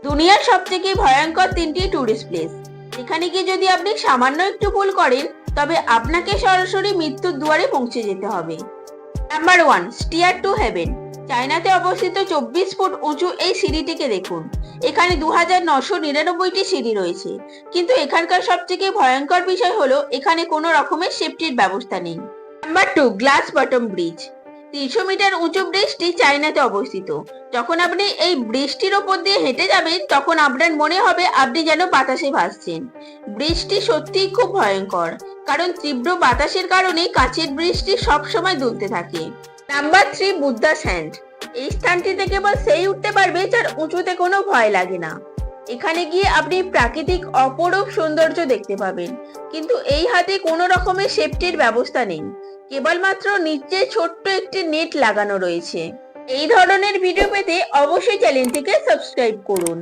দুনিয়ার সবথেকে ভয়ঙ্কর 3টি টুরিস্ট প্লেস। এখানে গিয়ে যদি আপনি সামান্য একটু ভুল করেন তবে আপনাকে সরাসরি মৃত্যুর দুয়ারে পৌঁছে যেতে হবে। Number 1, stair to heaven. চায়নাতে অবস্থিত 24 ফুট উঁচু এই সিঁড়িটিকে দেখুন। এখানে 2999টি সিঁড়ি রয়েছে, কিন্তু এখানকার সবথেকে ভয়ঙ্কর বিষয় হলো এখানে কোনো রকমের সেফটির ব্যবস্থা নেই। Number 2, glass bottom bridge. 300 metre উঁচু ব্রিজটি চায়নাতে অবস্থিত। যখন আপনি এই ব্রিজটির ওপর দিয়ে হেঁটে যাবেন তখন আপনার মনে হবে আপনি যেন বাতাসে ভাসছেন। ব্রিজটি সত্যিই খুব ভয়ঙ্কর, কারণ তীব্র বাতাসের কারণে কাঁচের ব্রিজটি সবসময় দুলতে থাকে। Number 3, Buddha sand. এই স্থানটিতে কেবল সেই উঠতে পারবে যার উঁচুতে কোনো ভয় লাগে না। এখানে গিয়ে আপনি প্রাকৃতিক অপরূপ সৌন্দর্য দেখতে পাবেন, কিন্তু এই হাতে কোনো রকমের সেফটির ব্যবস্থা নেই। কেবলমাত্র নিচে ছোট্ট একটি নেট লাগানো রয়েছে। এই ধরনের ভিডিও পেতে অবশ্যই চ্যানেলটিকে সাবস্ক্রাইব করুন।